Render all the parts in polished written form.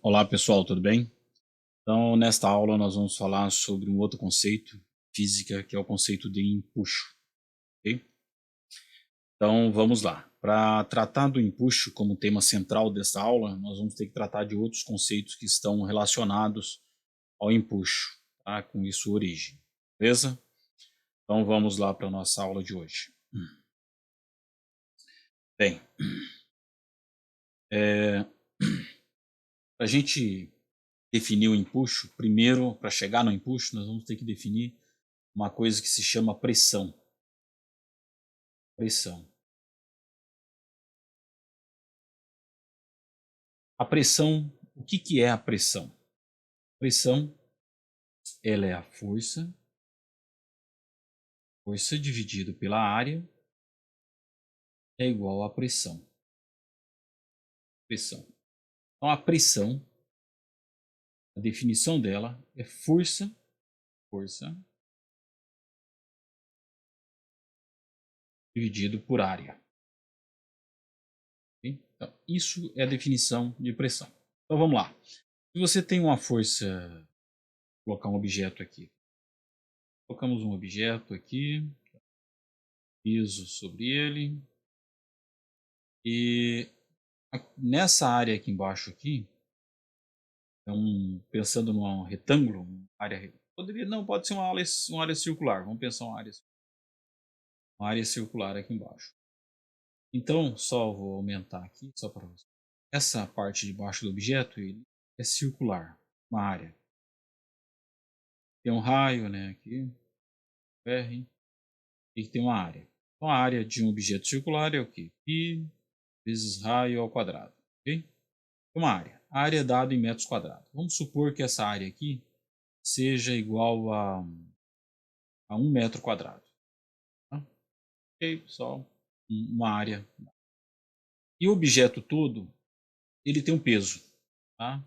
Olá pessoal, tudo bem? Então, nesta aula nós vamos falar sobre um outro conceito física, que é o conceito de empuxo. Ok? Então, vamos lá. Para tratar do empuxo como tema central dessa aula, nós vamos ter que tratar de outros conceitos que estão relacionados ao empuxo, tá? Com isso origem, beleza? Então, vamos lá para a nossa aula de hoje. Bem, para a gente definir o empuxo, primeiro, para chegar no empuxo, nós vamos ter que definir uma coisa que se chama pressão. Pressão. A pressão, o que é a pressão? Pressão, ela é a força dividido pela área é igual a pressão. Pressão. Então a pressão, a definição dela é força dividido por área. Okay? Então, isso é a definição de pressão. Então vamos lá. Se você tem uma força, vou colocar um objeto aqui. Colocamos um objeto aqui, peso sobre ele, e nessa área aqui embaixo aqui, então, pensando num retângulo, uma área poderia não, pode ser uma área circular. Vamos pensar uma área circular aqui embaixo. Então, só vou aumentar aqui só para você. Essa parte de baixo do objeto ele é circular, uma área. Tem um raio, né, aqui, R, e tem uma área. Então, a área de um objeto circular é o quê? Π vezes raio ao quadrado, ok? Uma área. A área é dada em metros quadrados. Vamos supor que essa área aqui seja igual a 1 metro quadrado. Tá? Ok, pessoal, uma área. E o objeto todo, ele tem um peso. Tá?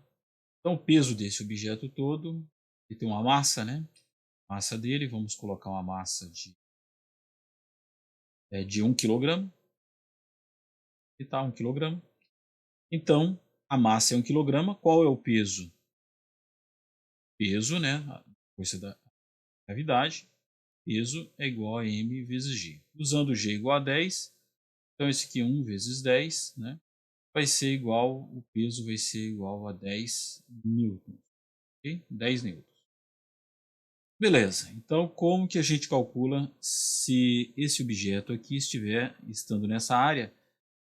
Então, o peso desse objeto todo, ele tem uma massa, né? A massa dele, vamos colocar uma massa de 1 kg. E tá, 1 kg. Então, a massa é 1 kg. Qual é o peso? Peso, né? A força da gravidade. Peso é igual a m vezes g. Usando g igual a 10, então esse aqui 1 vezes 10, né? Vai ser igual, o peso vai ser igual a 10 newtons, ok? 10 newtons. Beleza, então como que a gente calcula se esse objeto aqui estiver estando nessa área,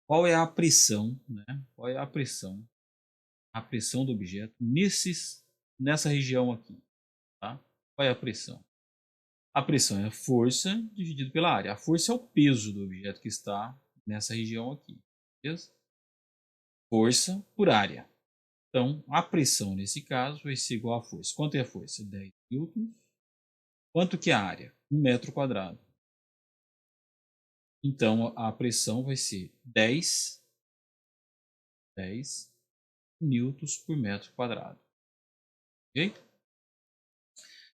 qual é a pressão, né? Qual é a pressão? A pressão do objeto nessa região aqui, tá? Qual é a pressão? A pressão é a força dividido pela área. A força é o peso do objeto que está nessa região aqui, beleza? Força por área. Então, a pressão nesse caso vai ser igual à força. Quanto é a força? 10 newtons. Quanto que é a área? 1 metro quadrado. Então, a pressão vai ser 10 newtons por metro quadrado. Ok?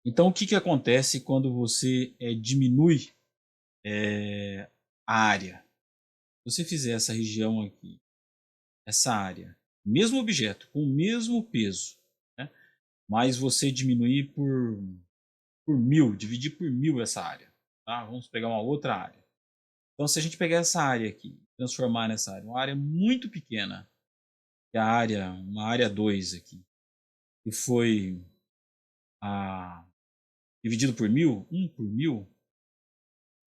Então, o que acontece quando você diminui a área? Se você fizer essa região aqui, essa área, mesmo objeto, com o mesmo peso, né? Mas você diminuir por 1000, dividir por 1000 essa área. Tá? Vamos pegar uma outra área. Então, se a gente pegar essa área aqui, transformar nessa área, uma área muito pequena, que é uma área 2 aqui, que foi dividido por 1000, 1 por 1000,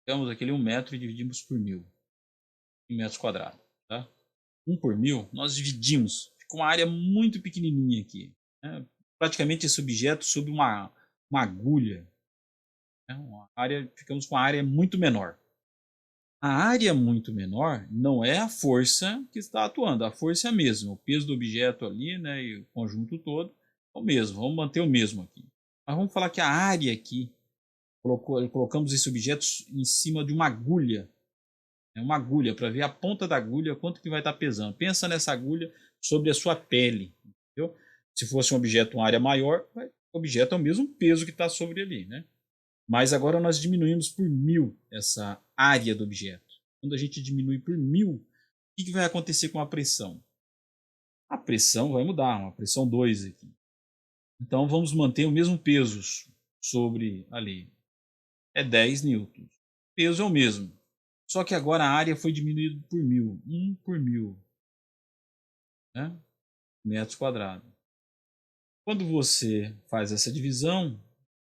pegamos aquele 1 metro e dividimos por 1000, em metros quadrados. Tá? 1 por 1000, nós dividimos, fica uma área muito pequenininha aqui. Né? Praticamente esse objeto sob uma agulha. Né? Ficamos com uma área muito menor. A área muito menor não é a força que está atuando, a força é a mesma, o peso do objeto ali, né, e o conjunto todo é o mesmo, vamos manter o mesmo aqui. Mas vamos falar que a área aqui, colocamos esse objeto em cima de uma agulha, né, uma agulha, para ver a ponta da agulha, quanto que vai estar pesando. Pensa nessa agulha sobre a sua pele, entendeu? Se fosse um objeto, uma área maior, o objeto é o mesmo peso que está sobre ali, né? Mas agora nós diminuímos por 1000 essa área do objeto. Quando a gente diminui por 1000, o que vai acontecer com a pressão? A pressão vai mudar, uma pressão 2 aqui. Então vamos manter o mesmo peso sobre ali. É 10 newtons. O peso é o mesmo. Só que agora a área foi diminuída por 1000. 1 por 1000, né? Metros quadrados. Quando você faz essa divisão,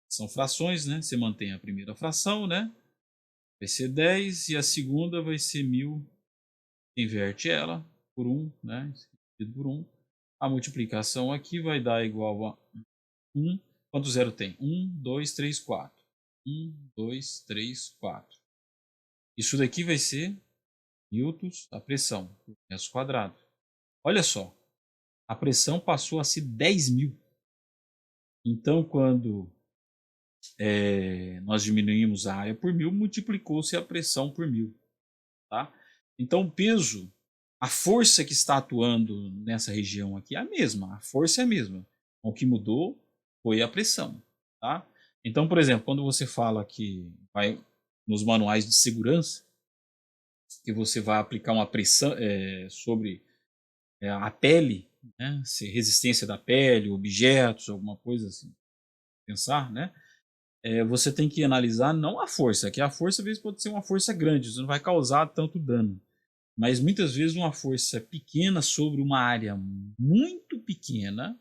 são frações, né? Você mantém a primeira fração, né? Vai ser 10 e a segunda vai ser 1000. Inverte ela por 1, né? Dividido por 1. A multiplicação aqui vai dar igual a 1. Quanto zero tem? 1, 2, 3, 4. 1, 2, 3, 4. Isso daqui vai ser newtons a pressão por metro quadrado. Olha só, a pressão passou a ser 10.000. Então, quando nós diminuímos a área por 1000, multiplicou-se a pressão por 1000. Tá? Então, o peso, a força que está atuando nessa região aqui é a mesma. A força é a mesma. O que mudou foi a pressão. Tá? Então, por exemplo, quando você fala que vai nos manuais de segurança, que você vai aplicar uma pressão sobre a pele, né? Se resistência da pele, objetos, alguma coisa assim, pensar, né? Você tem que analisar não a força, que a força às vezes pode ser uma força grande, você não vai causar tanto dano. Mas muitas vezes uma força pequena sobre uma área muito pequena,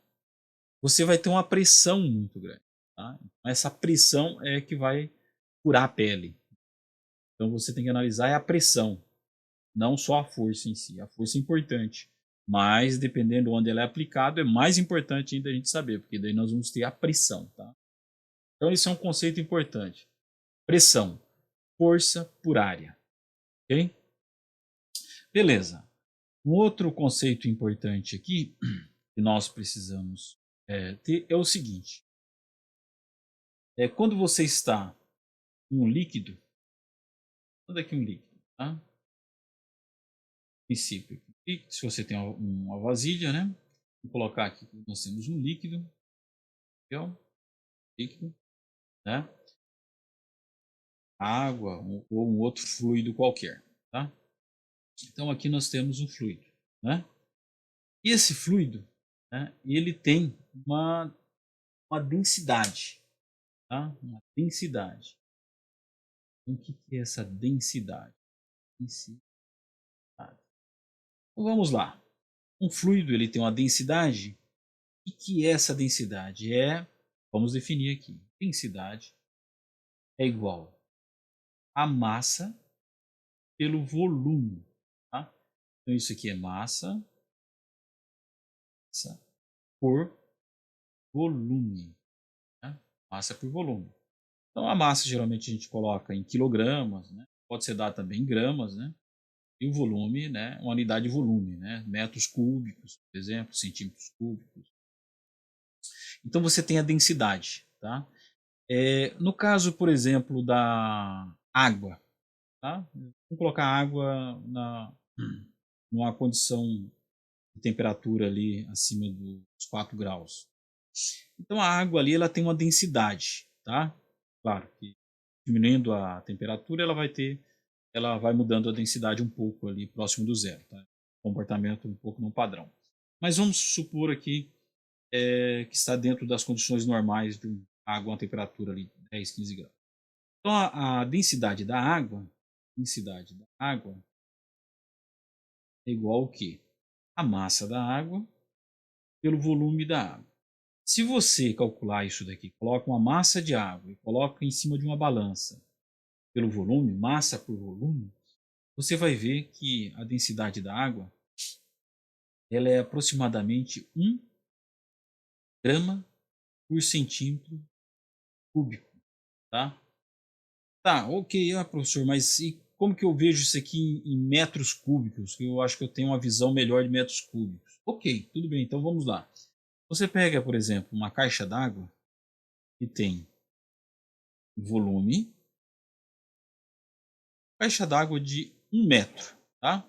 você vai ter uma pressão muito grande. Tá? Essa pressão é que vai curar a pele. Então você tem que analisar a pressão, não só a força em si. A força é importante, mas dependendo de onde ela é aplicada, é mais importante ainda a gente saber, porque daí nós vamos ter a pressão. Tá? Então isso é um conceito importante. Pressão, força por área. Ok? Beleza. Um outro conceito importante aqui que nós precisamos ter é o seguinte: quando você está em um líquido, manda aqui um líquido, tá? Princípio. E se você tem uma vasilha, né? Vou colocar aqui que nós temos um líquido, aqui, ó, líquido, né? Água ou um outro fluido qualquer, tá? Então aqui nós temos um fluido, né? E esse fluido, né? Ele tem uma densidade, tá? Uma densidade. Então, o que é essa densidade? Densidade. Então, vamos lá. Um fluido ele tem uma densidade. E que é essa densidade? Vamos definir aqui. Densidade é igual a massa pelo volume. Tá? Então, isso aqui é massa por volume. Tá? Massa por volume. Então, a massa geralmente a gente coloca em quilogramas, né? Pode ser dado também em gramas, né? E o volume, né? Uma unidade de volume, né? Metros cúbicos, por exemplo, centímetros cúbicos. Então você tem a densidade, tá? No caso, por exemplo, da água, tá? Vamos colocar água numa condição de temperatura ali acima dos 4 graus. Então a água ali ela tem uma densidade, tá? Claro que diminuindo a temperatura ela vai mudando a densidade um pouco ali próximo do zero, tá? Comportamento um pouco no padrão. Mas vamos supor aqui que está dentro das condições normais de água a uma temperatura ali 10, 15 graus. Então a densidade da água é igual ao quê? A massa da água pelo volume da água. Se você calcular isso daqui, coloca uma massa de água e coloca em cima de uma balança pelo volume, massa por volume, você vai ver que a densidade da água ela é aproximadamente 1 grama por centímetro cúbico. Tá? Tá, ok, professor, mas e como que eu vejo isso aqui em metros cúbicos? Que eu acho que eu tenho uma visão melhor de metros cúbicos. Ok, tudo bem, então vamos lá. Você pega, por exemplo, uma caixa d'água que tem volume, caixa d'água de 1 metro, tá?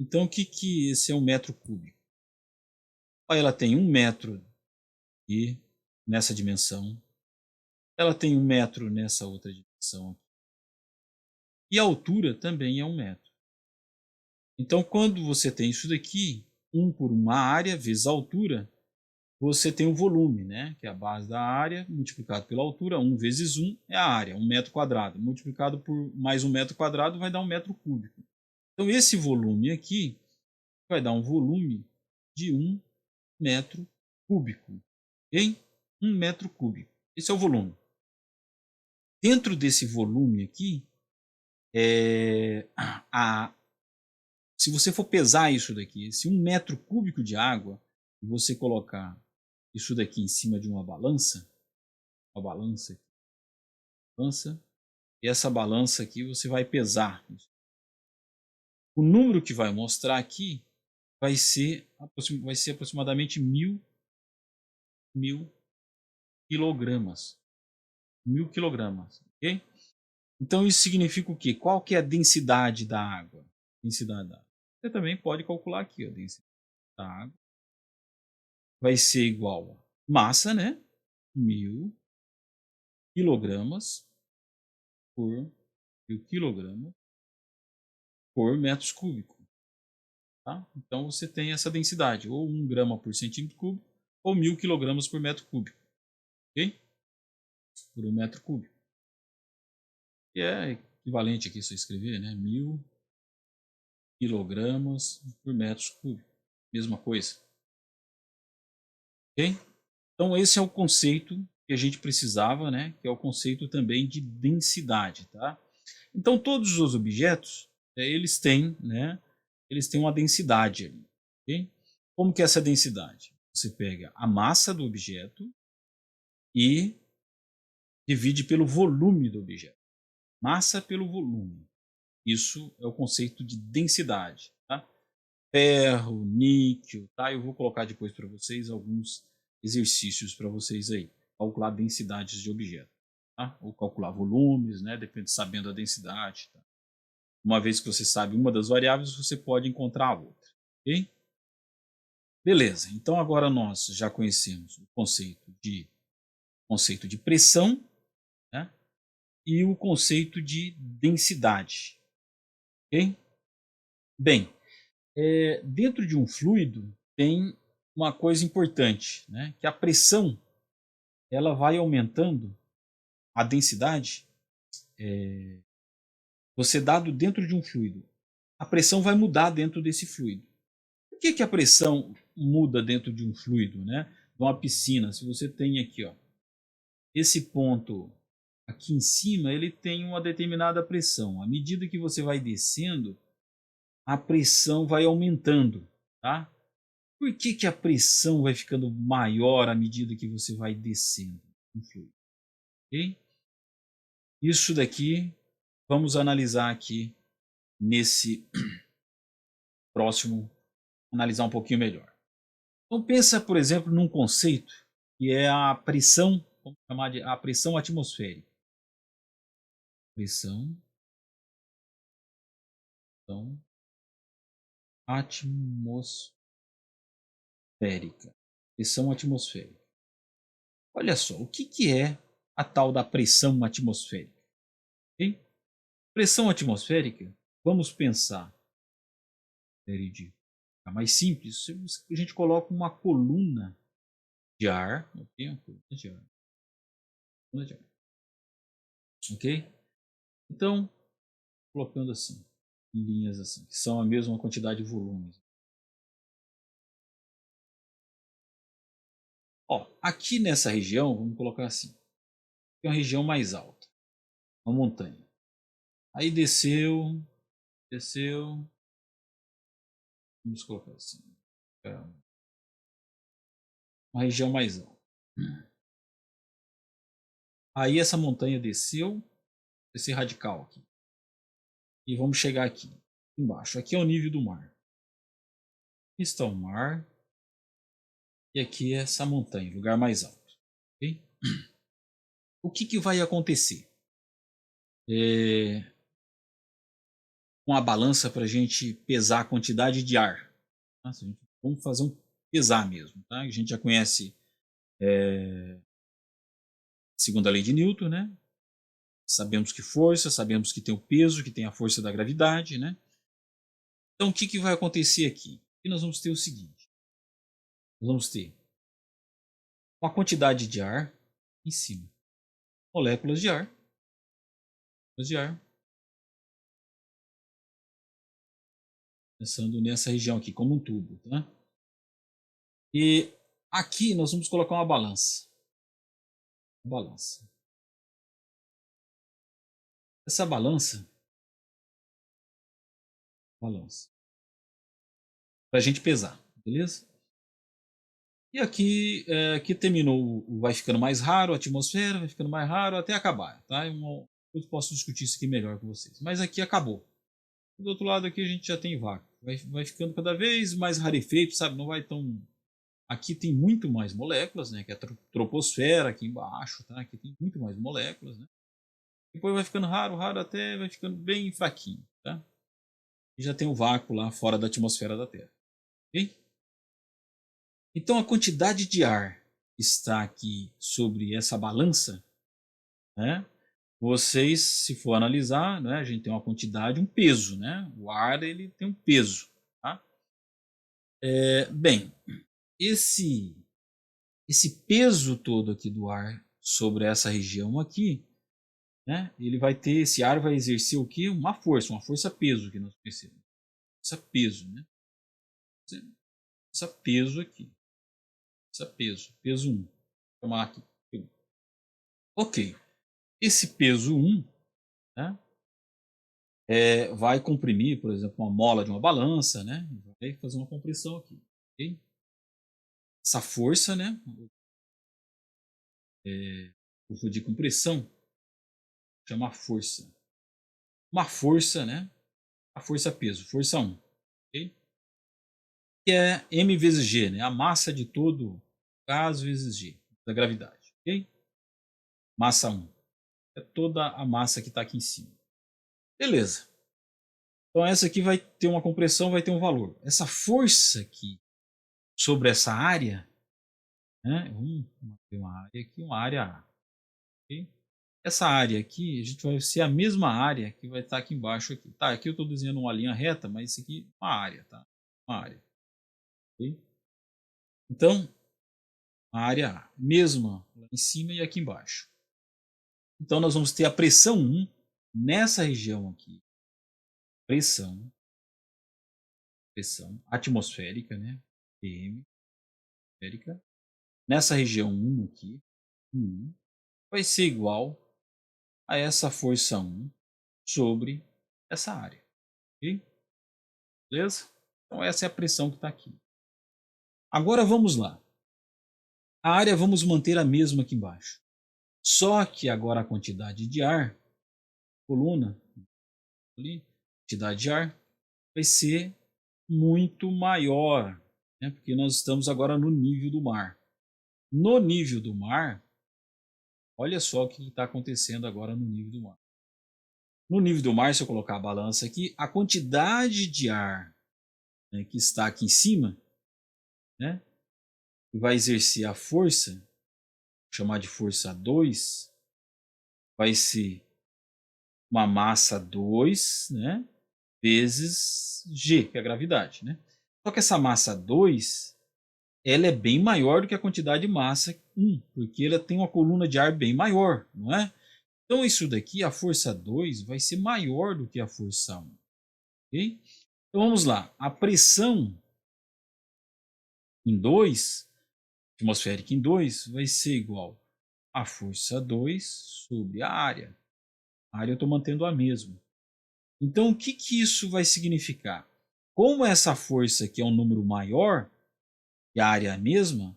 Então o que esse é 1 metro cúbico? Ela tem 1 metro e nessa dimensão, ela tem 1 metro nessa outra dimensão aqui. E a altura também é 1 metro. Então, quando você tem isso daqui, 1 por uma área vezes a altura, você tem o volume, né? Que é a base da área, multiplicado pela altura. 1 vezes 1 é a área, 1 metro quadrado. Multiplicado por mais 1 metro quadrado vai dar 1 metro cúbico. Então, esse volume aqui vai dar um volume de 1 metro cúbico. Ok? 1 metro cúbico. Esse é o volume. Dentro desse volume aqui, se você for pesar isso daqui, esse 1 metro cúbico de água, e você colocar isso daqui em cima de uma balança, e essa balança aqui você vai pesar. O número que vai mostrar aqui vai ser aproximadamente 1000 quilogramas. 1000 quilogramas, ok? Então isso significa o quê? Qual que é a densidade da água? Densidade da água. Você também pode calcular aqui, a densidade da água vai ser igual a massa, né? 1000 quilogramas por 1000 quilogramas por metros cúbicos. Tá? Então você tem essa densidade, ou 1 grama por centímetro cúbico, ou 1000 quilogramas por metro cúbico. Ok? Por 1 metro cúbico. Que é equivalente aqui, se eu escrever, né? 1000 quilogramas por metros cúbicos. Mesma coisa. Ok? Então esse é o conceito que a gente precisava, né? Que é o conceito também de densidade, tá? Então todos os objetos, eles têm, né? Eles têm uma densidade ali, ok? Como que é essa densidade? Você pega a massa do objeto e divide pelo volume do objeto. Massa pelo volume. Isso é o conceito de densidade, tá? Ferro, níquel, tá? Eu vou colocar depois para vocês alguns exercícios para vocês aí. Calcular densidades de objetos, tá? Ou calcular volumes, né? Depende, sabendo a densidade, tá? Uma vez que você sabe uma das variáveis, você pode encontrar a outra, ok? Beleza, então agora nós já conhecemos o conceito de pressão, né? E o conceito de densidade, ok? Bem, dentro de um fluido tem uma coisa importante, né? Que a pressão ela vai aumentando a densidade. Você dado dentro de um fluido, a pressão vai mudar dentro desse fluido. Por que a pressão muda dentro de um fluido, né? De uma piscina, se você tem aqui, ó, esse ponto aqui em cima, ele tem uma determinada pressão. À medida que você vai descendo, a pressão vai aumentando, tá? Por que a pressão vai ficando maior à medida que você vai descendo no fluido? Ok? Isso daqui vamos analisar aqui nesse próximo, analisar um pouquinho melhor. Então pensa, por exemplo, num conceito que é a pressão, vamos chamar de a pressão atmosférica. Pressão, então, atmosférica. Pressão atmosférica. Olha só, o que é a tal da pressão atmosférica? Okay? Pressão atmosférica, vamos pensar, de ficar mais simples, a gente coloca uma coluna de ar, ok? Uma coluna de ar. Coluna de ar. Ok? Então, colocando assim, em linhas assim, que são a mesma quantidade de volumes. Ó, aqui nessa região, vamos colocar assim, é uma região mais alta, uma montanha. Aí desceu, vamos colocar assim, uma região mais alta. Aí essa montanha desceu, esse radical aqui. E vamos chegar aqui, embaixo. Aqui é o nível do mar. Aqui está o mar. E aqui é essa montanha, lugar mais alto. Okay? O que vai acontecer? Com a balança para a gente pesar a quantidade de ar. Tá? Vamos fazer um pesar mesmo. Tá? A gente já conhece a segunda lei de Newton, né? Sabemos que força, sabemos que tem o peso, que tem a força da gravidade, né? Então o que vai acontecer aqui? E nós vamos ter o seguinte. Nós vamos ter uma quantidade de ar em cima. Moléculas de ar. Moléculas de ar. Pensando nessa região aqui, como um tubo. Tá? E aqui nós vamos colocar uma balança. Uma balança. Essa balança. Para a gente pesar, beleza? E aqui terminou, vai ficando mais raro a atmosfera, vai ficando mais raro até acabar, tá? Eu posso discutir isso aqui melhor com vocês. Mas aqui acabou. Do outro lado aqui a gente já tem vácuo. Vai ficando cada vez mais rarefeito, sabe? Não vai tão... Aqui tem muito mais moléculas, né? Que é a troposfera aqui embaixo, tá? Aqui tem muito mais moléculas, né? Depois vai ficando raro até vai ficando bem fraquinho, tá? E já tem o vácuo lá fora da atmosfera da Terra. Ok? Então a quantidade de ar que está aqui sobre essa balança, né? Vocês, se for analisar, né, a gente tem uma quantidade, um peso, né? O ar ele tem um peso, tá? Bem, esse peso todo aqui do ar sobre essa região aqui, né? Ele vai ter, esse ar vai exercer o que? Uma força peso que nós conhecemos, força peso, né? Essa peso aqui. Peso 1. Vou chamar aqui. Ok. Esse peso 1, né, vai comprimir, por exemplo, uma mola de uma balança, né? Vai fazer uma compressão aqui. Okay? Essa força, né? Vou de compressão, chama força. Uma força, né? A força peso, força 1. Okay? Que é m vezes g, né? A massa de todo gás vezes g, da gravidade. Ok? Massa 1. É toda a massa que está aqui em cima. Beleza. Então essa aqui vai ter uma compressão, vai ter um valor. Essa força aqui sobre essa área, né? Vamos ter uma área aqui, uma área A. Okay? Essa área aqui, a gente vai ser a mesma área que vai estar aqui embaixo. Aqui, tá, aqui eu estou desenhando uma linha reta, mas isso aqui é uma área. Tá? Uma área. Okay? Então, a área A, mesma lá em cima e aqui embaixo. Então nós vamos ter a pressão 1 nessa região aqui. Pressão atmosférica, né? PM, atmosférica. Nessa região 1 aqui, 1, vai ser igual a essa força 1 sobre essa área. Ok? Beleza? Então essa é a pressão que está aqui. Agora vamos lá. A área vamos manter a mesma aqui embaixo. Só que agora a quantidade de ar, coluna, ali, quantidade de ar, vai ser muito maior, né? Porque nós estamos agora no nível do mar. No nível do mar, olha só o que está acontecendo agora no nível do mar. No nível do mar, se eu colocar a balança aqui, a quantidade de ar, né, que está aqui em cima, né, que vai exercer a força, vou chamar de força 2, vai ser uma massa 2, né, vezes G, que é a gravidade. Né? Só que essa massa 2, ela é bem maior do que a quantidade de massa 1, porque ela tem uma coluna de ar bem maior, não é? Então isso daqui, a força 2, vai ser maior do que a força 1. Okay? Então vamos lá. A pressão em 2, atmosférica em 2, vai ser igual a força 2 sobre a área. A área eu estou mantendo a mesma. Então o que isso vai significar? Como essa força aqui é um número maior e a área é a mesma,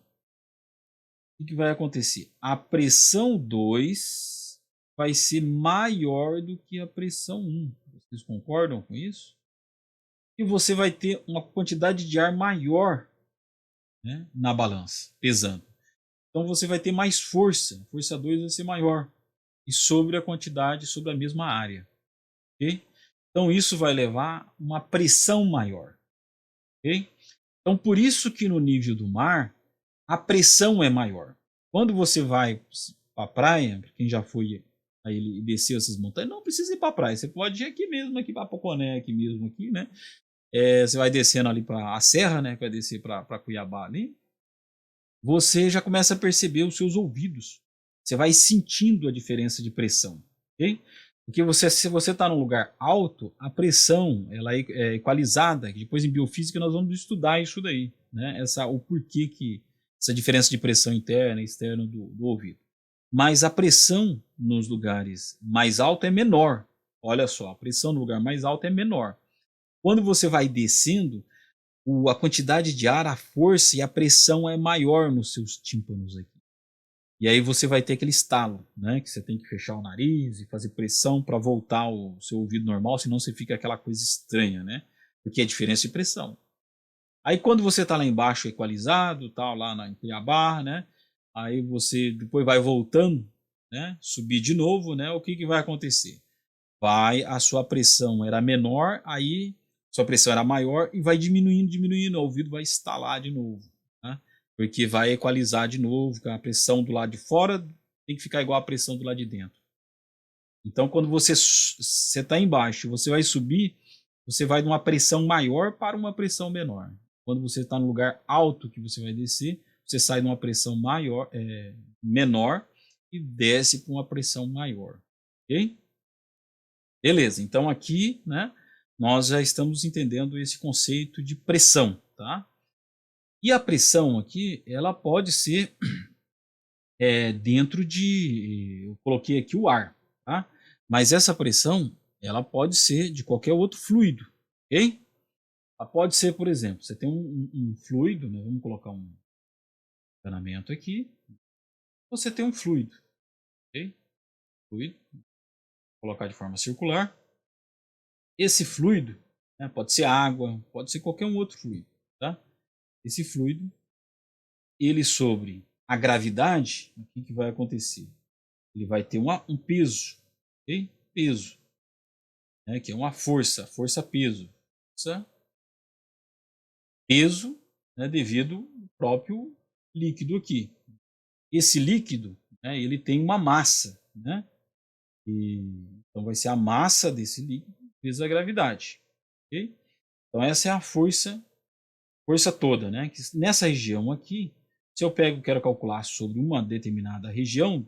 o que vai acontecer? A pressão 2 vai ser maior do que a pressão 1. Vocês concordam com isso? E você vai ter uma quantidade de ar maior, né, na balança, pesando. Então você vai ter mais força. A força 2 vai ser maior. E sobre a quantidade, sobre a mesma área. Okay? Então isso vai levar uma pressão maior. Okay? Então por isso que no nível do mar, a pressão é maior. Quando você vai para a praia, quem já foi aí desceu essas montanhas, não precisa ir para a praia. Você pode ir aqui mesmo, aqui para Poconé, aqui mesmo, aqui, né? você vai descendo ali para a serra, né, vai descer para Cuiabá ali, você já começa a perceber os seus ouvidos. Você vai sentindo a diferença de pressão, ok? Porque se você está num lugar alto, a pressão ela é equalizada. Depois em biofísica nós vamos estudar isso daí, né? O porquê que essa diferença de pressão interna e externa do ouvido. Mas a pressão nos lugares mais altos é menor. Olha só, a pressão no lugar mais alto é menor. Quando você vai descendo, a quantidade de ar, a força e a pressão é maior nos seus tímpanos aqui. E aí você vai ter aquele estalo, né? Que você tem que fechar o nariz e fazer pressão para voltar o seu ouvido normal, senão você fica aquela coisa estranha, né? Porque é diferença de pressão. Aí quando você está lá embaixo equalizado, tal, lá em Cuiabá, né? Aí você depois vai voltando, né? Subir de novo, né? O que vai acontecer? A sua pressão era menor, aí sua pressão era maior e vai diminuindo, diminuindo, o ouvido vai estalar de novo, né? Porque vai equalizar de novo, a pressão do lado de fora tem que ficar igual a pressão do lado de dentro. Então, quando você está embaixo, você vai subir, você vai de uma pressão maior para uma pressão menor. Quando você está no lugar alto que você vai descer, você sai de uma pressão menor e desce para uma pressão maior, ok? Beleza, então aqui, né, nós já estamos entendendo esse conceito de pressão, tá? E a pressão aqui, ela pode ser dentro eu coloquei aqui o ar, tá? Mas essa pressão, ela pode ser de qualquer outro fluido, ok? Ela pode ser, por exemplo, você tem um fluido, né, vamos colocar um encanamento aqui, você tem um fluido, ok? Fluido, vou colocar de forma circular. Esse fluido, né, pode ser água, pode ser qualquer um outro fluido, tá? Esse fluido, ele sobre a gravidade, o que vai acontecer? Ele vai ter um peso, ok? Peso, né, que é uma força-peso. Peso, né, devido ao próprio líquido aqui. Esse líquido, né, ele tem uma massa, né? Então vai ser a massa desse líquido vezes a gravidade, ok? Então essa é a força toda, né? Que nessa região aqui, se eu quero calcular sobre uma determinada região,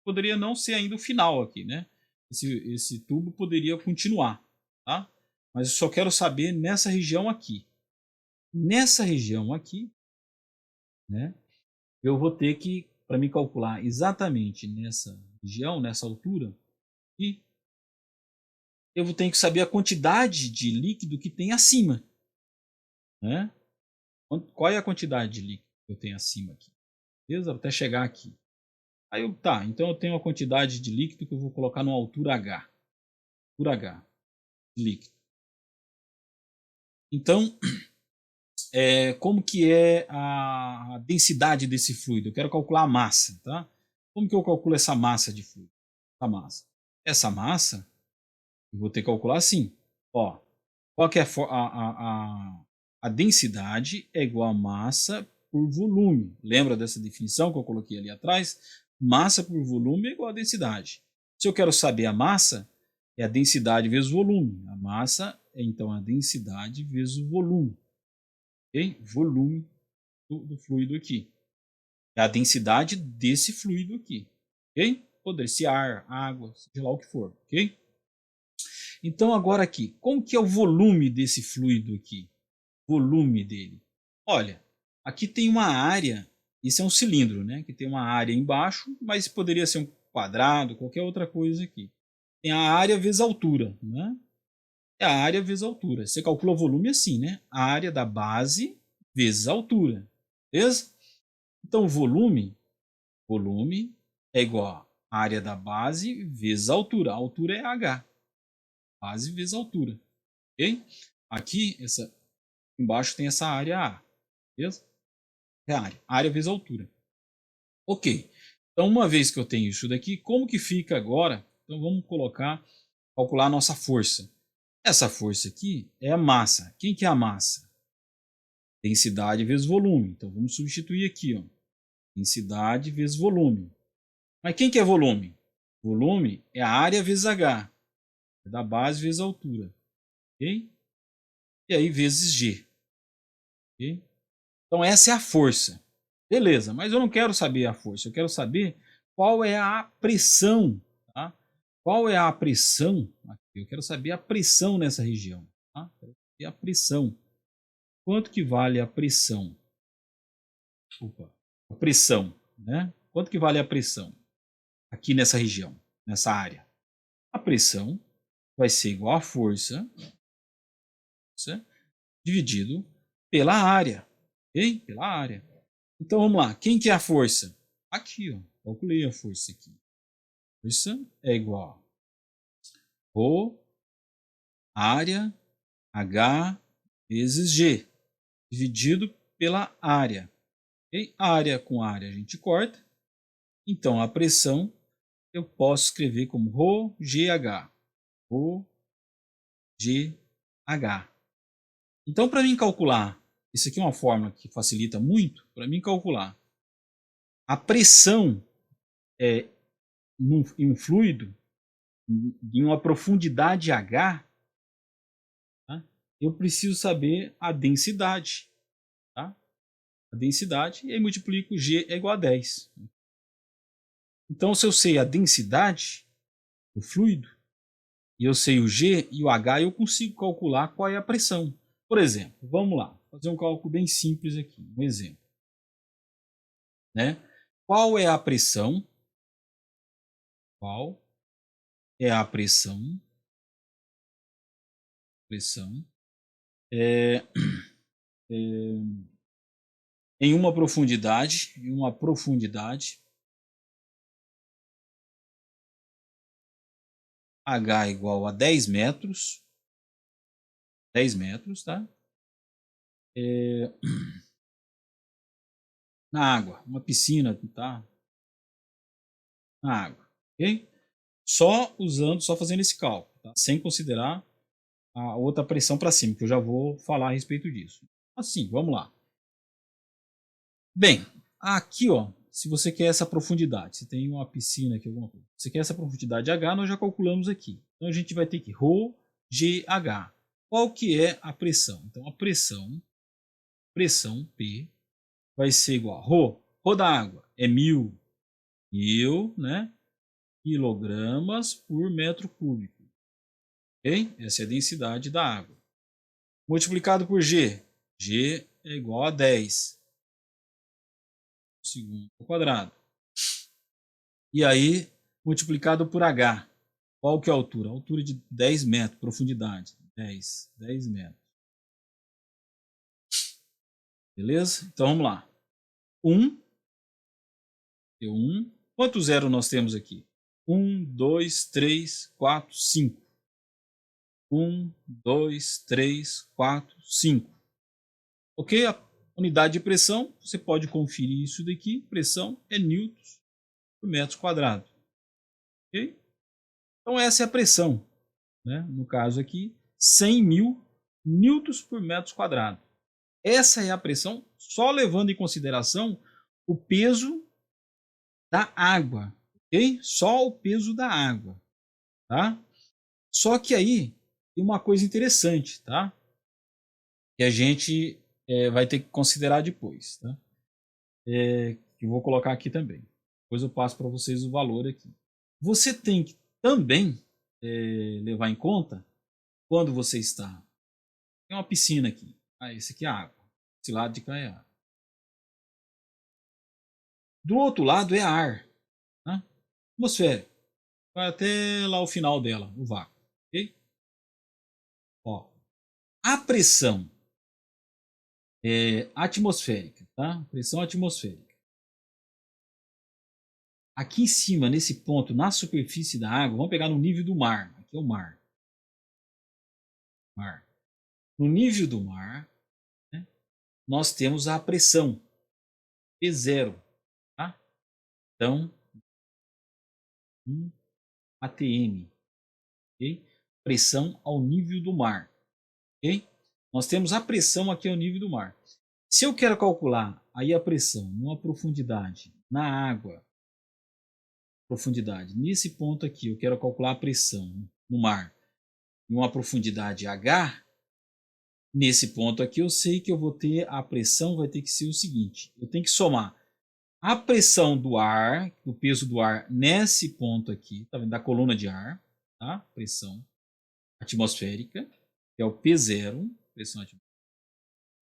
poderia não ser ainda o final aqui, né? Esse tubo poderia continuar, tá? Mas eu só quero saber nessa região aqui. Nessa região aqui, né? Eu vou ter que, para me calcular exatamente nessa região, nessa altura, e eu vou ter que saber a quantidade de líquido que tem acima, né? Qual é a quantidade de líquido que eu tenho acima aqui? Beleza? Até chegar aqui. Então eu tenho a quantidade de líquido que eu vou colocar numa altura H. Altura H, de líquido. Então, como que é a densidade desse fluido? Eu quero calcular a massa, tá? Como que eu calculo essa massa de fluido? Essa massa, eu vou ter que calcular assim. Ó, qual que é a densidade é igual a massa por volume. Lembra dessa definição que eu coloquei ali atrás? Massa por volume é igual a densidade. Se eu quero saber a massa, é a densidade vezes o volume. A massa é então a densidade vezes o volume. Okay? Volume do fluido aqui. É a densidade desse fluido aqui. Ok? Poder ser ar, água, seja lá o que for. Ok? Então agora aqui, como que é o volume desse fluido aqui? Volume dele. Olha, aqui tem uma área, isso é um cilindro, né? Que tem uma área embaixo, mas poderia ser um quadrado, qualquer outra coisa aqui. Tem a área vezes a altura, né? É a área vezes a altura. Você calcula o volume assim, né? A área da base vezes a altura. Beleza? Então, volume é igual a área da base vezes a altura. A altura é H. Base vezes a altura. Ok? Aqui, embaixo tem essa área A. Beleza? É a área. Área vezes a altura. Ok. Então, uma vez que eu tenho isso daqui, como que fica agora? Então, vamos calcular a nossa força. Essa força aqui é a massa. Quem que é a massa? Densidade vezes volume. Então, vamos substituir aqui, ó. Densidade vezes volume. Mas quem que é volume? Volume é a área vezes H. É da base vezes a altura. Ok? e aí vezes G. Okay? Então essa é a força. Beleza, mas eu não quero saber a força, eu quero saber qual é a pressão. Tá? Qual é a pressão? Eu quero saber a pressão nessa região. Tá? E a pressão. Quanto que vale a pressão? Opa, a pressão, né? Quanto que vale a pressão aqui nessa região, nessa área? A pressão vai ser igual a força dividido pela área, ok? Pela área. Então vamos lá, quem que é a força? Aqui, ó, calculei a força aqui. Força é igual a Rho, área, H vezes G, dividido pela área. Okay? Área com área a gente corta, então a pressão eu posso escrever como ρGH. ρGH. Então, para mim calcular, isso aqui é uma fórmula que facilita muito, para mim calcular a pressão em um fluido em uma profundidade H, tá? Eu preciso saber a densidade. Tá? A densidade, e aí multiplico G é igual a 10. Então, se eu sei a densidade do fluido, e eu sei o G e o H, eu consigo calcular qual é a pressão. Por exemplo, vamos lá, fazer um cálculo bem simples aqui, um exemplo. Né? Qual é a pressão? Qual é a pressão? Pressão é, em uma profundidade, H igual a 10 metros, 10 metros, tá? Na água, uma piscina, tá? Na água, ok? Só fazendo esse cálculo, tá? Sem considerar a outra pressão para cima, que eu já vou falar a respeito disso. Assim, vamos lá. Bem, aqui, ó, se você quer essa profundidade, se tem uma piscina aqui, alguma coisa, você quer essa profundidade H, nós já calculamos aqui. Então a gente vai ter que ρGH. Qual que é a pressão? Então a pressão P, vai ser igual a Rho da água é 1000, né, quilogramas por metro cúbico. Ok? Essa é a densidade da água. Multiplicado por G. G é igual a 10 segundo ao quadrado. E aí, multiplicado por H. Qual que é a altura? A altura de 10 metros, profundidade. 10 metros. Beleza? Então vamos lá. 1. Deu 1. Quantos zeros nós temos aqui? 1, 2, 3, 4, 5. 1, 2, 3, 4, 5. Ok? A unidade de pressão, você pode conferir isso daqui. Pressão é newtons por metro quadrado. Ok? Então essa é a pressão. Né? No caso aqui, 100.000 newtons por metro quadrado. Essa é a pressão, só levando em consideração o peso da água. Ok? Só o peso da água. Tá? Só que aí tem uma coisa interessante, tá? Que a gente vai ter que considerar depois, tá? Que eu vou colocar aqui também. Depois eu passo para vocês o valor aqui. Você tem que também levar em conta quando você está. Tem uma piscina aqui. Ah, esse aqui é a água. Esse lado de cá é a água. Do outro lado é ar. Tá? Atmosfera. Vai até lá o final dela, o vácuo. Ok? Ó, a pressão atmosférica, tá? Pressão atmosférica. Aqui em cima, nesse ponto, na superfície da água, vamos pegar no nível do mar. Aqui é o mar. Mar. No nível do mar, né, nós temos a pressão P0. Tá? Então, 1 atm. Okay? Pressão ao nível do mar. Okay? Nós temos a pressão aqui ao nível do mar. Se eu quero calcular aí a pressão numa profundidade na água, profundidade nesse ponto aqui, eu quero calcular a pressão no mar em uma profundidade H, Nesse ponto aqui, eu sei que eu vou ter a pressão, vai ter que ser o seguinte: eu tenho que somar a pressão do ar, o peso do ar nesse ponto aqui, tá vendo? Da coluna de ar, tá? Pressão atmosférica, que é o P0, pressão atmosférica,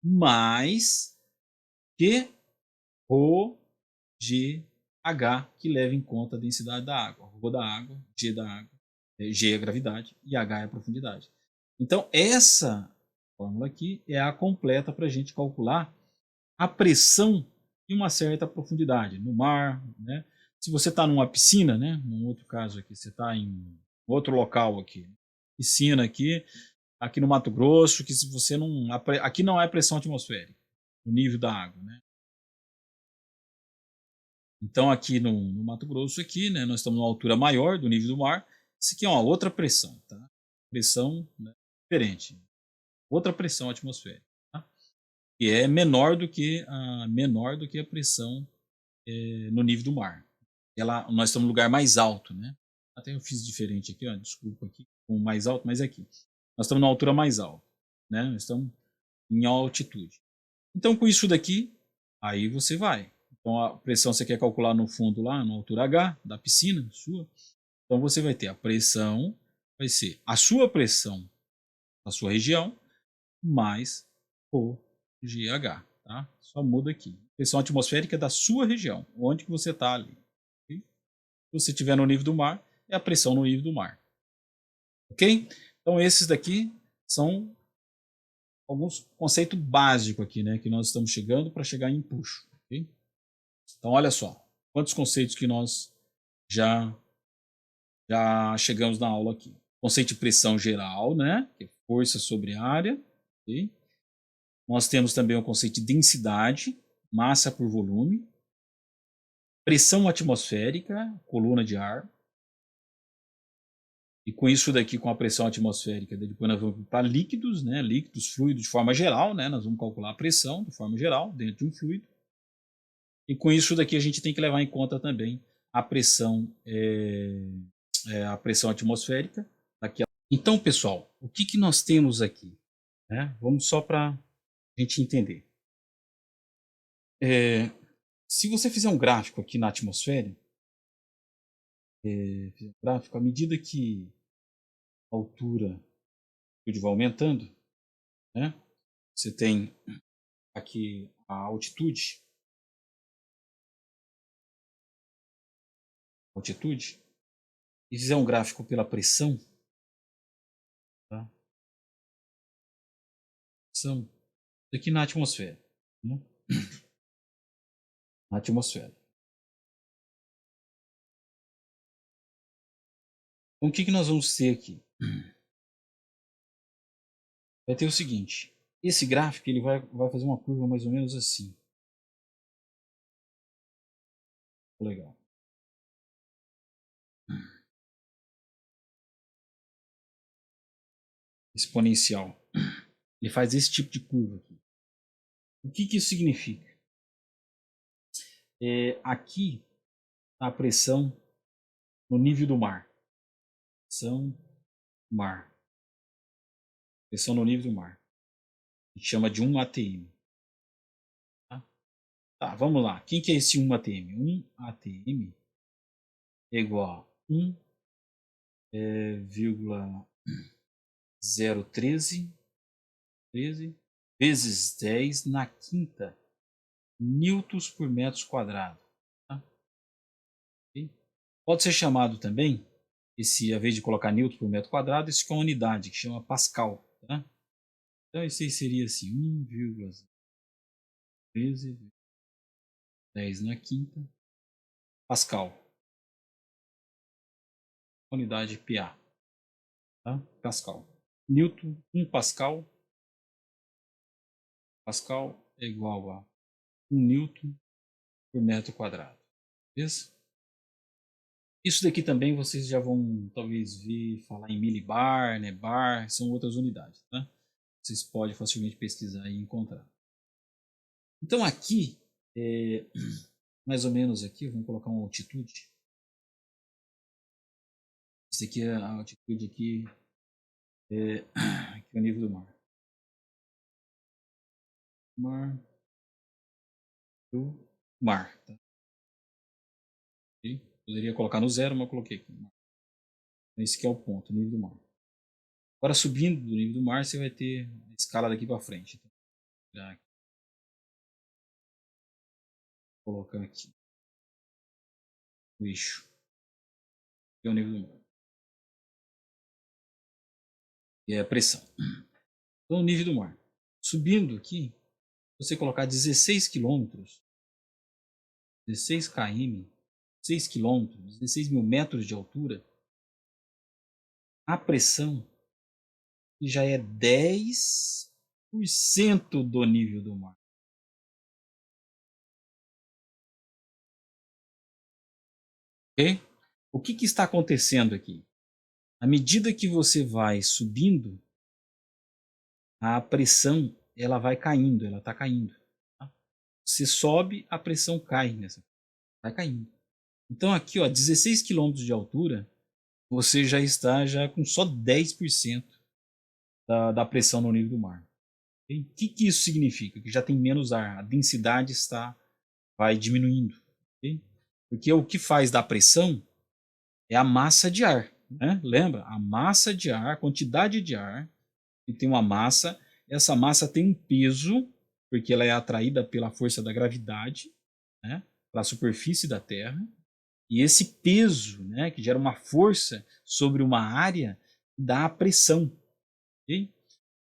mais Q, Rho, G, H, que leva em conta a densidade da água. Rho da água, G da água, G é a gravidade e H é a profundidade. Então, essa fórmula aqui é a completa para a gente calcular a pressão em uma certa profundidade, no mar, né? Se você está numa piscina, né? Num outro caso aqui, você está em outro local aqui, piscina aqui no Mato Grosso, que se você não, aqui não é pressão atmosférica, o nível da água, né? Então aqui no Mato Grosso aqui, né? Nós estamos numa altura maior do nível do mar. Isso aqui é uma outra pressão, tá? Pressão, né, diferente, outra pressão atmosférica, tá? Que é menor do que a pressão no nível do mar. Nós estamos no lugar mais alto, né? Até eu fiz diferente aqui, ó, desculpa aqui, com mais alto, mas é aqui. Nós estamos na altura mais alta, né? Nós estamos em altitude. Então, com isso daqui, aí você vai. Então, a pressão você quer calcular no fundo lá, na altura H da piscina sua. Então, você vai ter a pressão, vai ser a sua pressão na sua região, mais o GH, tá? Só muda aqui. Pressão atmosférica da sua região, onde que você está ali. Okay? Se você estiver no nível do mar, é a pressão no nível do mar. Ok? Então, esses daqui são alguns conceitos básicos aqui, né? Que nós estamos chegando para chegar em empuxo. Okay? Então, olha só. Quantos conceitos que nós já, já chegamos na aula aqui. Conceito de pressão geral, né? Que é força sobre área. Okay? Nós temos também o conceito de densidade, massa por volume. Pressão atmosférica, coluna de ar. E com isso daqui, com a pressão atmosférica, depois nós vamos para líquidos, né? Líquidos, fluidos de forma geral, né? Nós vamos calcular a pressão de forma geral dentro de um fluido. E com isso daqui a gente tem que levar em conta também a pressão, a pressão atmosférica. Então, pessoal, o que nós temos aqui? Né? Vamos só para a gente entender. Se você fizer um gráfico aqui na atmosfera, gráfico, à medida que a altura vai aumentando, né? Você tem aqui a altitude, e fizer um gráfico pela pressão, tá? Pressão aqui na atmosfera, né? Na atmosfera. Então, o que nós vamos ter aqui? Vai ter o seguinte, esse gráfico ele vai fazer uma curva mais ou menos assim. Legal. Exponencial. Ele faz esse tipo de curva aqui. O que isso significa? Aqui a pressão no nível do mar. Pressão mar. Pressão no nível do mar. A gente chama de 1 atm. Tá, vamos lá. Quem que é esse 1 atm? 1 atm é igual a 1,013 vezes 10 na quinta newtons por metro quadrado. Tá? Okay? Pode ser chamado também, esse, ao invés de colocar newton por metro quadrado, isso é uma unidade que chama pascal. Tá? Então, esse aí seria assim, 1,13 10 na quinta pascal. Unidade PA. Tá? Pascal. Newton, 1 pascal. Pascal é igual a 1 newton por metro quadrado. Beleza? Isso daqui também vocês já vão talvez ver falar em milibar, né, bar, são outras unidades, tá? Vocês podem facilmente pesquisar e encontrar. Então aqui, mais ou menos aqui, vamos colocar uma altitude. Isso aqui é a altitude aqui, aqui é o nível do mar. Mar do mar. Tá? Poderia colocar no zero, mas eu coloquei aqui. Esse que é o ponto, nível do mar. Agora, subindo do nível do mar, você vai ter a escala daqui para frente. Então, vou colocar aqui o eixo, que é o nível do mar. E é a pressão. Então, o nível do mar. Subindo aqui, você colocar 16 quilômetros, 16 km, 6 quilômetros, 16 mil metros de altura, a pressão já é 10% do nível do mar. Ok? O que está acontecendo aqui? À medida que você vai subindo, a pressão ela vai caindo, ela está caindo. Tá? Você sobe, a pressão cai, vai caindo. Então aqui, ó, 16 quilômetros de altura, você já está com só 10% da pressão no nível do mar. O que isso significa? Que já tem menos ar, a densidade vai diminuindo. Okay? Porque o que faz da pressão é a massa de ar. Né? Lembra? A massa de ar, a quantidade de ar, que tem uma massa, essa massa tem um peso, porque ela é atraída pela força da gravidade, né, para a superfície da Terra, e esse peso, né, que gera uma força sobre uma área, dá a pressão. Okay?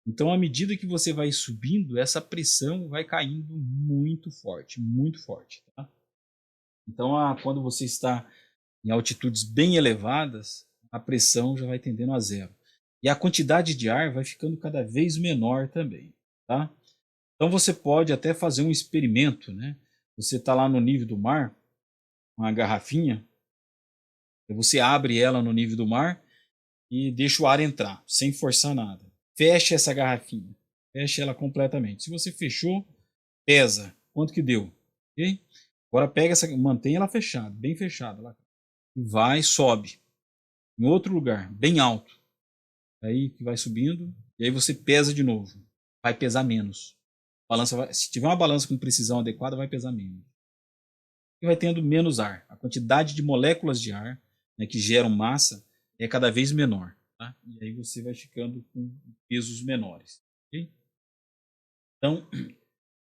Então, à medida que você vai subindo, essa pressão vai caindo muito forte, muito forte. Tá? Então, quando você está em altitudes bem elevadas, a pressão já vai tendendo a zero. E a quantidade de ar vai ficando cada vez menor também. Tá? Então você pode até fazer um experimento. Né? Você está lá no nível do mar, uma garrafinha, você abre ela no nível do mar e deixa o ar entrar, sem forçar nada. Fecha essa garrafinha, fecha ela completamente. Se você fechou, pesa. Quanto que deu? Okay? Agora pega mantém ela fechada, bem fechada. Lá. E vai, sobe. Em outro lugar, bem alto. Aí que vai subindo, e aí você pesa de novo. Vai pesar menos. Se tiver uma balança com precisão adequada, vai pesar menos. E vai tendo menos ar. A quantidade de moléculas de ar, né, que geram massa é cada vez menor. Tá? E aí você vai ficando com pesos menores. Okay? Então,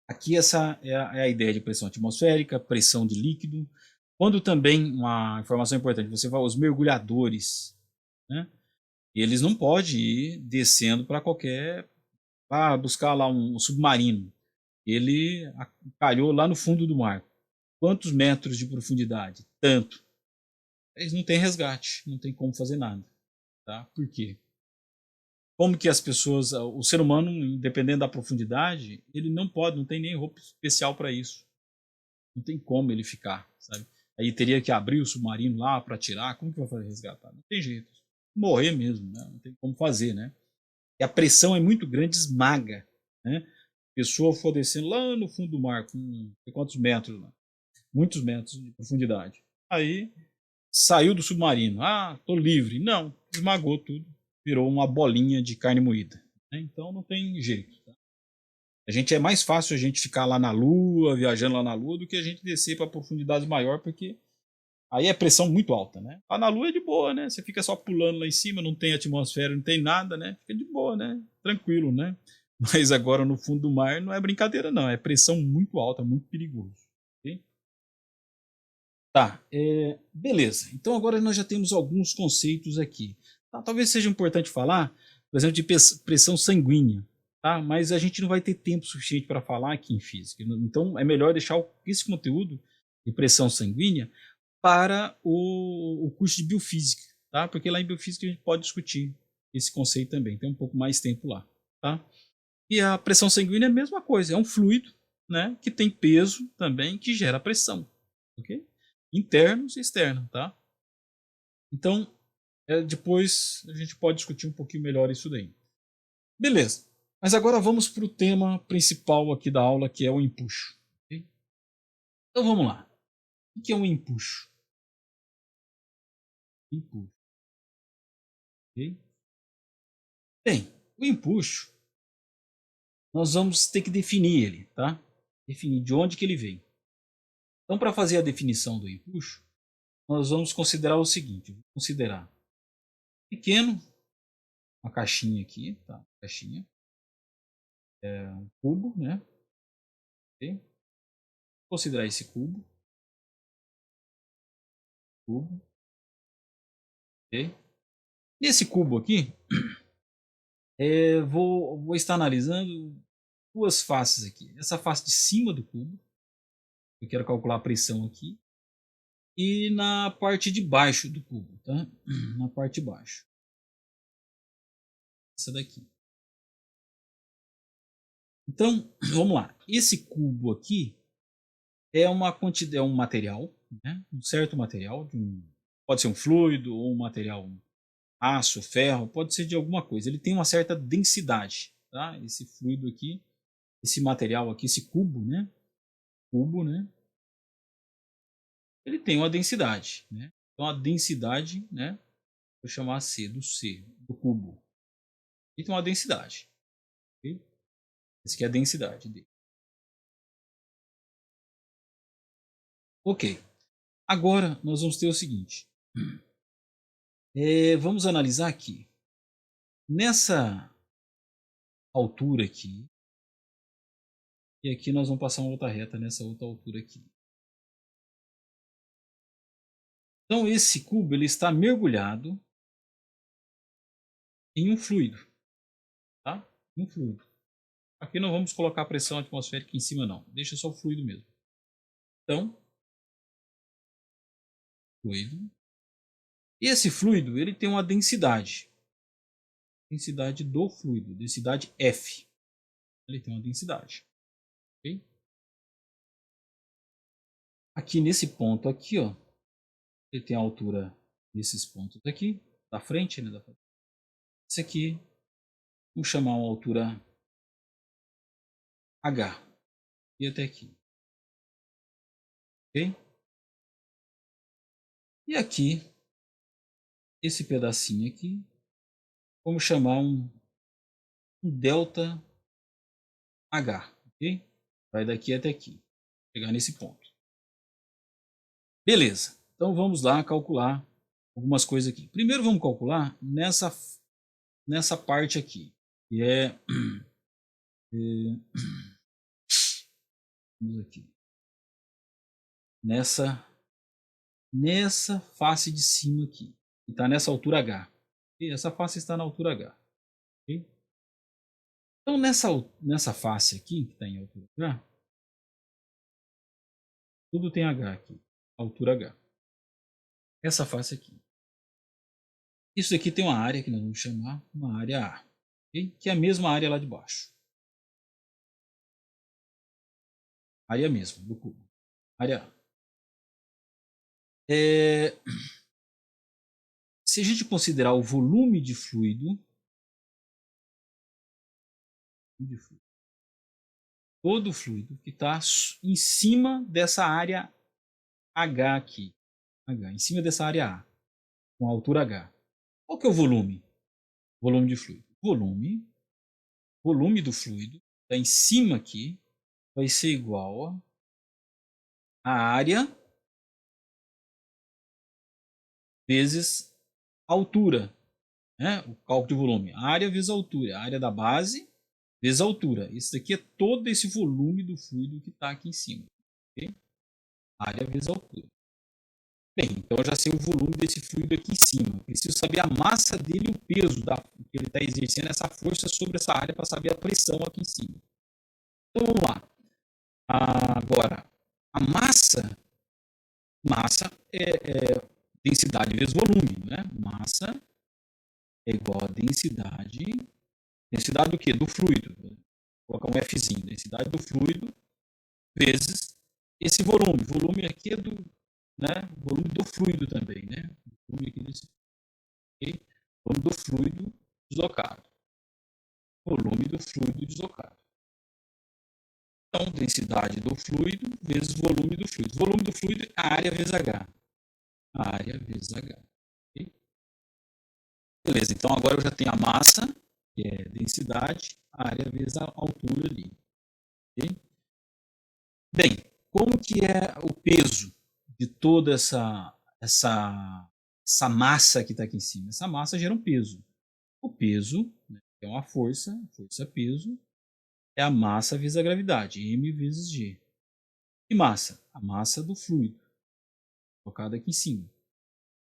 aqui essa é a ideia de pressão atmosférica, pressão de líquido. Quando também, uma informação importante, você vai aos mergulhadores, né? Eles não podem ir descendo para buscar lá um submarino. Ele calhou lá no fundo do mar. Quantos metros de profundidade? Tanto. Eles não têm resgate, não tem como fazer nada. Tá? Por quê? Como que as pessoas, o ser humano, independente da profundidade, ele não pode, não tem nem roupa especial para isso. Não tem como ele ficar, sabe? Aí teria que abrir o submarino lá para tirar. Como que vai fazer resgatar? Não tem jeito. Morrer mesmo, né? Não tem como fazer, né? E a pressão é muito grande, esmaga, né? A pessoa for descendo lá no fundo do mar, com quantos metros lá? Muitos metros de profundidade. Aí saiu do submarino. Ah, tô livre. Não, esmagou tudo. Virou uma bolinha de carne moída. Né? Então não tem jeito. Tá? É mais fácil a gente ficar lá na Lua, viajando lá na Lua, do que a gente descer para profundidades maior, porque aí é pressão muito alta, né? Lá na Lua é de boa, né? Você fica só pulando lá em cima, não tem atmosfera, não tem nada, né? Fica de boa, né? Tranquilo, né? Mas agora no fundo do mar não é brincadeira, não. É pressão muito alta, muito perigoso. Okay? Tá, beleza. Então agora nós já temos alguns conceitos aqui. Tá, talvez seja importante falar, por exemplo, de pressão sanguínea. Tá? Mas a gente não vai ter tempo suficiente para falar aqui em física. Então é melhor deixar esse conteúdo de pressão sanguínea para o curso de biofísica, tá? Porque lá em biofísica a gente pode discutir esse conceito também, tem um pouco mais tempo lá, tá? E a pressão sanguínea é a mesma coisa, é um fluido, né, que tem peso também, que gera pressão, ok? Interno e externo, tá? Então, depois a gente pode discutir um pouquinho melhor isso daí. Beleza, mas agora vamos para o tema principal aqui da aula, que é o empuxo. Okay? Então vamos lá. O que é um empuxo? Empuxo. Okay? Bem, o empuxo nós vamos ter que definir ele, tá? Definir de onde que ele vem. Então, para fazer a definição do empuxo, nós vamos considerar o seguinte: vou considerar pequeno, uma caixinha aqui, tá? Caixinha, um cubo, né? Okay? Considerar esse cubo, ok? Nesse cubo aqui, vou estar analisando duas faces aqui. Essa face de cima do cubo, eu quero calcular a pressão aqui, e na parte de baixo do cubo, tá? Na parte de baixo. Essa daqui. Então, vamos lá. Esse cubo aqui é uma quantidade, é um material, né? Um certo material, pode ser um fluido ou um material, aço, ferro, pode ser de alguma coisa. Ele tem uma certa densidade, tá? Esse fluido aqui, esse material aqui, esse cubo, né? Ele tem uma densidade, né? Então a densidade, né? Vou chamar C do cubo. Ele tem uma densidade, ok? Essa aqui é a densidade dele. Ok. Agora nós vamos ter o seguinte. Vamos analisar aqui. Nessa altura aqui, e aqui nós vamos passar uma outra reta nessa outra altura aqui. Então esse cubo ele está mergulhado em um fluido, tá? Um fluido. Aqui não vamos colocar pressão atmosférica em cima não, deixa só o fluido mesmo. Então, fluido. E esse fluido ele tem uma densidade. Densidade do fluido, densidade F. Ele tem uma densidade. Okay? Aqui nesse ponto aqui, ó, ele tem a altura desses pontos aqui, da frente, né? Esse aqui, vamos chamar uma altura H. E até aqui. Ok? E aqui, esse pedacinho aqui, vamos chamar um delta H. Ok? Vai daqui até aqui. Chegar nesse ponto. Beleza. Então vamos lá calcular algumas coisas aqui. Primeiro vamos calcular nessa parte aqui, que vamos aqui, nessa face de cima aqui, que está nessa altura H. E essa face está na altura H. Okay? Então nessa face aqui, que está em altura H, tudo tem H aqui, altura H. Essa face aqui. Isso aqui tem uma área que nós vamos chamar uma área A, okay? Que é a mesma área lá de baixo. Área mesmo, do cubo. Área A. Se a gente considerar o volume de fluido, todo o fluido que está em cima dessa área H aqui, em cima dessa área A, com a altura H. Qual que é o volume? Volume de fluido. Volume do fluido está em cima aqui, vai ser igual a área vezes a altura, né? O cálculo de volume. Área vezes a altura. A área da base vezes a altura. Isso daqui é todo esse volume do fluido que está aqui em cima. Okay? Área vezes a altura. Bem, então eu já sei o volume desse fluido aqui em cima. Preciso saber a massa dele e o peso que ele está exercendo essa força sobre essa área para saber a pressão aqui em cima. Então vamos lá. Agora, a massa é densidade vezes volume, né? Massa é igual a densidade do quê? Do fluido. Vou colocar um Fzinho. Densidade do fluido vezes esse volume. O volume aqui é volume do fluido também, né? O volume aqui desse, okay? Volume do fluido deslocado. Volume do fluido deslocado. Então, densidade do fluido vezes volume do fluido. Volume do fluido é a área vezes H. Área vezes H. Okay? Beleza, então agora eu já tenho a massa, que é densidade, área vezes a altura ali. Okay? Bem, como que é o peso de toda essa massa que está aqui em cima? Essa massa gera um peso. O peso, né, é uma força-peso, é a massa vezes a gravidade, m vezes g. E massa? A massa do fluido, colocada aqui em cima.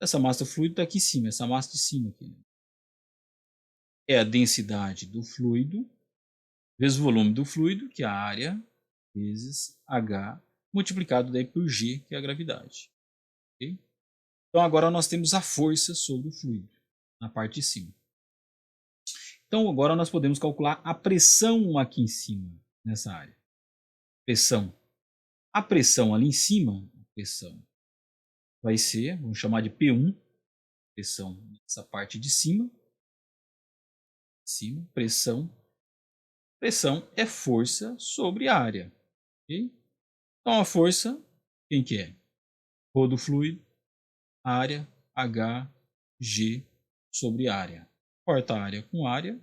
Essa massa do fluido está aqui em cima, essa massa de cima aqui. Né? É a densidade do fluido vezes o volume do fluido, que é a área, vezes H, multiplicado daí por G, que é a gravidade. Okay? Então agora nós temos a força sobre o fluido, na parte de cima. Então agora nós podemos calcular a pressão aqui em cima, nessa área. Pressão. A pressão ali em cima, a pressão vai ser, vamos chamar de P1, pressão nessa parte de cima. Pressão. Pressão é força sobre área. Okay? Então a força, quem que é? Rho do fluido, área, H, G sobre área. Corta a área com área,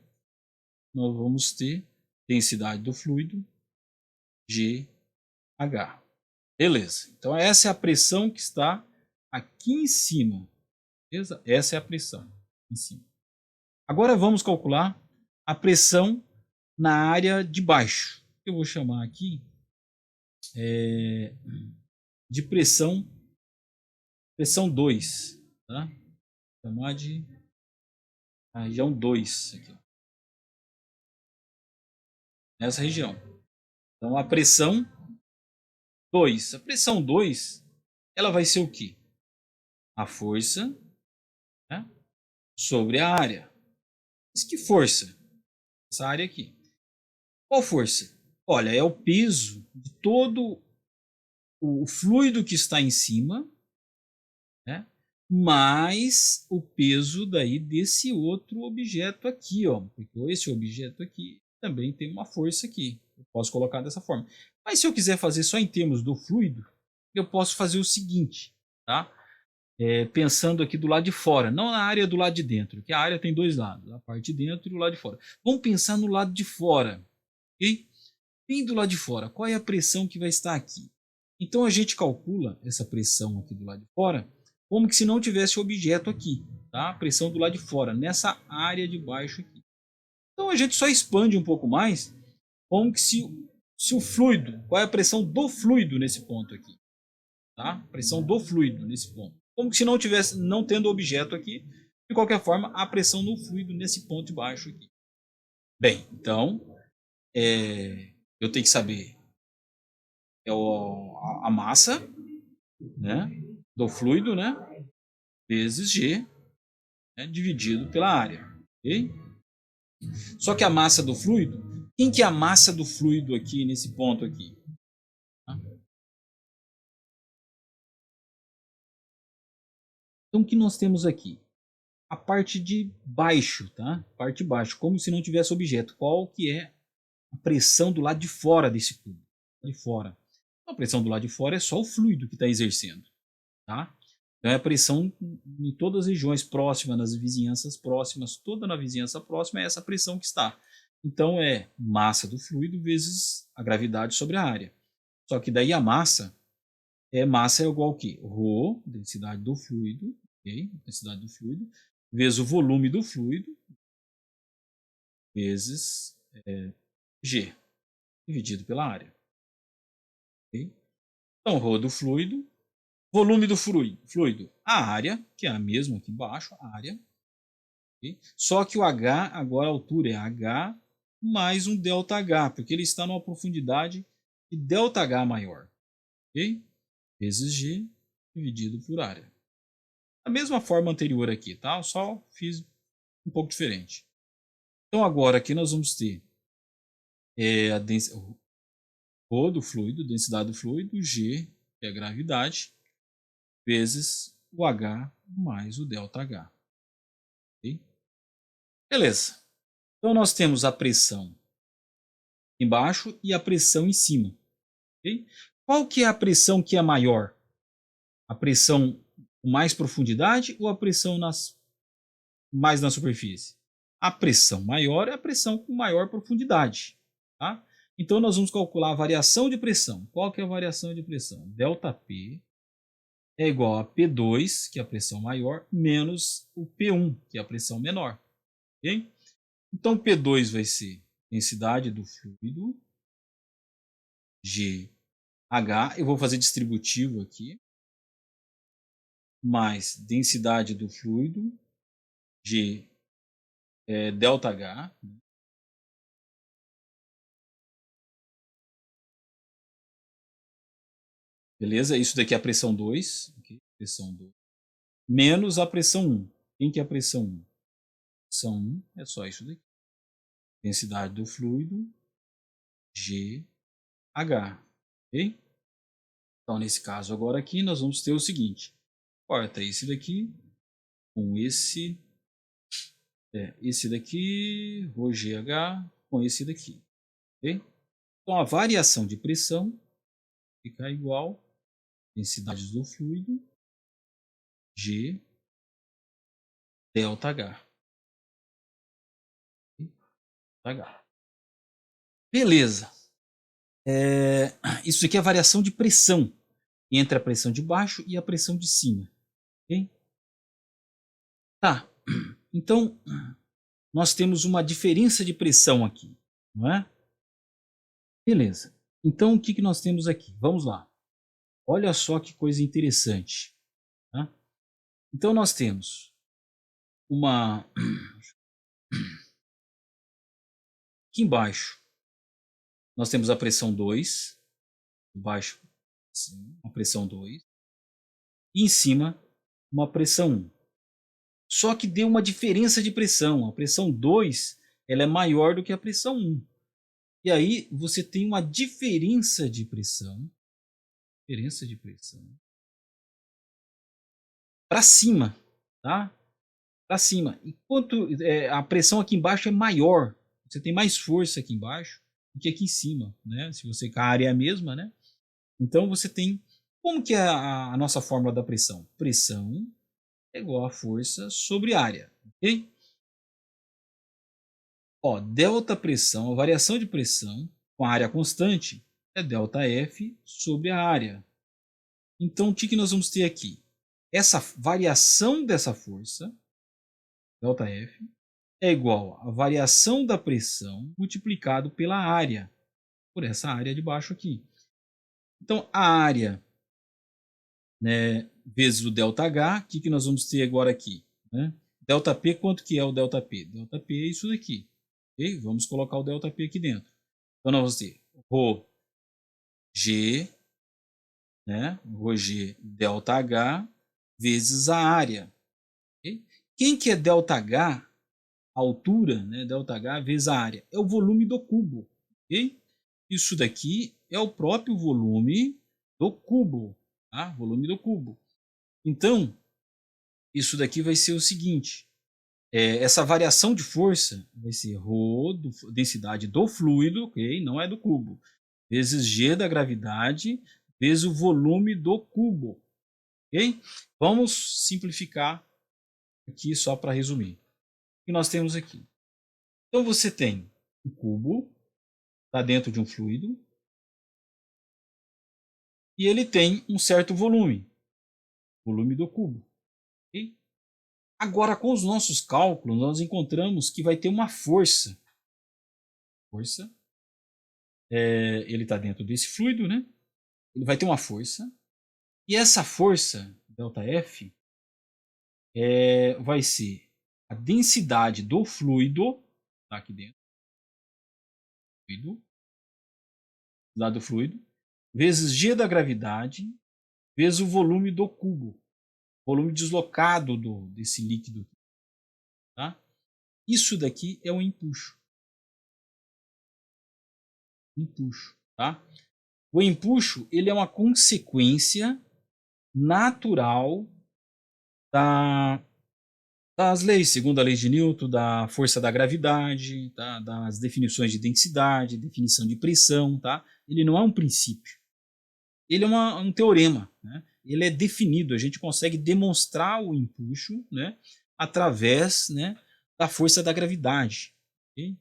nós vamos ter densidade do fluido, G, H. Beleza. Então essa é a pressão que está aqui em cima. Beleza? Essa é a pressão em cima. Agora vamos calcular a pressão na área de baixo. Eu vou chamar aqui de pressão 2. Tá? Vou chamar de a região 2. Aqui, nessa região. Então a pressão 2. A pressão 2 ela vai ser o quê? A força, né, sobre a área. Mas que força? Essa área aqui. Qual força? Olha, é o peso de todo o fluido que está em cima, né, mais o peso daí desse outro objeto aqui, ó. Porque esse objeto aqui também tem uma força aqui. Eu posso colocar dessa forma. Mas se eu quiser fazer só em termos do fluido, eu posso fazer o seguinte, tá? Pensando aqui do lado de fora, não na área do lado de dentro, que a área tem dois lados, a parte de dentro e o lado de fora. Vamos pensar no lado de fora, ok? Bem do lado de fora, qual é a pressão que vai estar aqui? Então a gente calcula essa pressão aqui do lado de fora como que se não tivesse objeto aqui, tá? A pressão do lado de fora, nessa área de baixo aqui. Então a gente só expande um pouco mais, como que se o fluido, qual é a pressão do fluido nesse ponto aqui? Tá? Pressão do fluido nesse ponto. Como que se não tivesse, não tendo objeto aqui, de qualquer forma, a pressão no fluido nesse ponto de baixo aqui. Bem, então, eu tenho que saber a massa, né, do fluido, né, vezes G, né, dividido pela área. Okay? Só que a massa do fluido, quem que é a massa do fluido aqui nesse ponto aqui? Então, o que nós temos aqui? A parte de baixo, tá? Parte de baixo, como se não tivesse objeto. Qual que é a pressão do lado de fora desse cubo? De fora. A pressão do lado de fora é só o fluido que está exercendo, tá? Então é a pressão em todas as regiões próximas, nas vizinhanças próximas, toda na vizinhança próxima é essa pressão que está. Então é massa do fluido vezes a gravidade sobre a área. Só que daí a massa é igual ao quê? Rho, densidade do fluido, ok? Densidade do fluido, vezes o volume do fluido, vezes G, dividido pela área. Okay? Então, rho do fluido, volume do fluido, a área, que é a mesma aqui embaixo, a área. Okay? Só que o H, agora a altura é H mais um ΔH, porque ele está numa profundidade de ΔH maior. Okay? Vezes G, dividido por área. Da mesma forma anterior aqui, tá? Eu só fiz um pouco diferente. Então agora aqui nós vamos ter a Rho do fluido, densidade do fluido, G, que é a gravidade, vezes o H mais o ΔH. Okay? Beleza. Então nós temos a pressão embaixo e a pressão em cima. Okay? Qual que é a pressão que é maior? A pressão com mais profundidade ou a pressão mais na superfície? A pressão maior é a pressão com maior profundidade. Tá? Então, nós vamos calcular a variação de pressão. Qual que é a variação de pressão? ΔP é igual a P2, que é a pressão maior, menos o P1, que é a pressão menor. Okay? Então, P2 vai ser densidade do fluido, GH, eu vou fazer distributivo aqui, mais densidade do fluido, ΔH, beleza? Isso daqui é a pressão 2, okay? Pressão 2, menos a pressão 1. Quem que é a pressão 1? Pressão 1 é só isso daqui. Densidade do fluido, GH. Ok? Então, nesse caso agora aqui, nós vamos ter o seguinte. Corta esse daqui com esse daqui, ρGH, com esse daqui. Ok? Então, a variação de pressão fica igual densidade do fluido, G, ΔH. H. Beleza. Isso aqui é a variação de pressão entre a pressão de baixo e a pressão de cima. Okay? Tá. Então, nós temos uma diferença de pressão aqui, não é? Beleza. Então, o que nós temos aqui? Vamos lá. Olha só que coisa interessante. Tá? Então, nós temos uma... Aqui embaixo, nós temos a pressão 2. Embaixo, assim, uma pressão 2. E em cima, uma pressão 1. Só que deu uma diferença de pressão. A pressão 2 ela é maior do que a pressão 1. E aí você tem uma diferença de pressão. Diferença de pressão. Para cima. Tá? Para cima. Enquanto a pressão aqui embaixo é maior. Você tem mais força aqui embaixo do que aqui em cima. Né? Se você a área é a mesma. Né? Então você tem... Como que é a nossa fórmula da pressão? Pressão é igual a força sobre área. Ok? Ó, delta pressão, a variação de pressão com a área constante é ΔF sobre a área. Então, o que nós vamos ter aqui? Essa variação dessa força, ΔF, é igual à variação da pressão multiplicado pela área, por essa área de baixo aqui. Então, a área, né, vezes o ΔH, o que nós vamos ter agora aqui? Né? ΔP, quanto que é o ΔP? ΔP é isso daqui. Okay? Vamos colocar o ΔP aqui dentro. Então, nós vamos ter ρ G, né? ρg ΔH vezes a área. Okay? Quem que é ΔH? A altura, né? ΔH vezes a área. É o volume do cubo. Okay? Isso daqui é o próprio volume do cubo. Tá? Volume do cubo. Então, isso daqui vai ser o seguinte. Essa variação de força vai ser ρ, densidade do fluido, okay? Não é do cubo, vezes G da gravidade, vezes o volume do cubo. Okay? Vamos simplificar aqui só para resumir. O que nós temos aqui? Então você tem o cubo, está dentro de um fluido, e ele tem um certo volume, volume do cubo. Okay? Agora, com os nossos cálculos, nós encontramos que vai ter uma força. Força. Ele está dentro desse fluido, né? Ele vai ter uma força. E essa força, ΔF, vai ser a densidade do fluido, tá aqui dentro, do fluido, vezes G da gravidade, vezes o volume do cubo, volume deslocado desse líquido. Tá? Isso daqui é o empuxo. Tá? O empuxo ele é uma consequência natural das leis, segundo a lei de Newton, da força da gravidade, tá? Das definições de densidade, definição de pressão. Tá? Ele não é um princípio. Ele é um teorema. Né? Ele é definido. A gente consegue demonstrar o empuxo, né? Através, né, da força da gravidade, ok?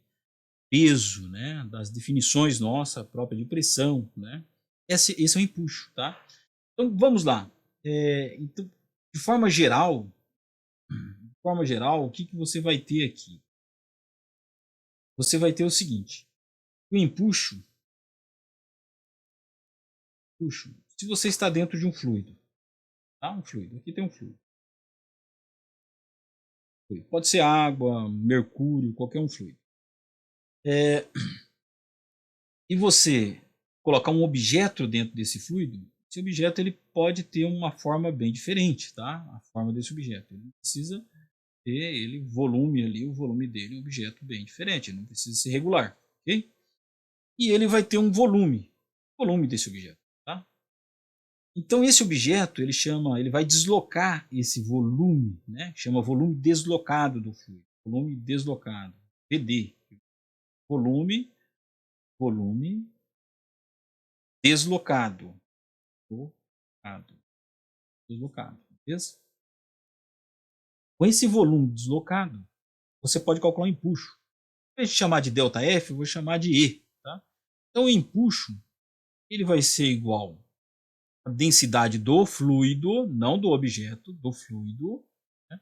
Peso, né? Das definições nossa própria de pressão, né? Esse é o empuxo, tá? Então vamos lá. Então, de forma geral, o que, que você vai ter aqui? Você vai ter o seguinte: o empuxo, se você está dentro de um fluido, tá? Um fluido, aqui tem um fluido. Pode ser água, mercúrio, qualquer um fluido. E você colocar um objeto dentro desse fluido, esse objeto ele pode ter uma forma bem diferente, tá? A forma desse objeto. Ele precisa ter ele, volume ali, o volume dele é um objeto bem diferente, ele não precisa ser regular, ok? E ele vai ter um volume desse objeto, tá? Então esse objeto ele vai deslocar esse volume, né? Chama volume deslocado do fluido, volume deslocado, VD, volume, volume deslocado, deslocado, deslocado, beleza? Com esse volume deslocado, você pode calcular o empuxo. Em vez de chamar de ΔF, eu vou chamar de E, tá? Então o empuxo ele vai ser igual à densidade do fluido, não do objeto, do fluido, né?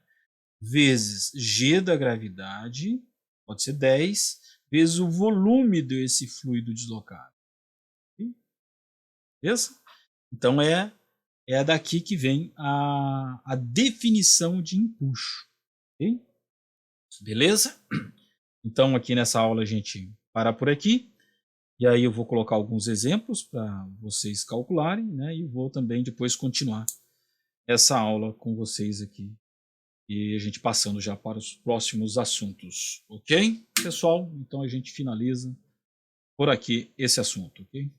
Vezes G da gravidade, pode ser 10, vezes o volume desse fluido deslocado. Beleza? Então é daqui que vem a definição de empuxo. Okay? Beleza? Então aqui nessa aula a gente para por aqui. E aí eu vou colocar alguns exemplos para vocês calcularem, né? E vou também depois continuar essa aula com vocês aqui. E a gente passando já para os próximos assuntos, ok? Pessoal, então a gente finaliza por aqui esse assunto, ok?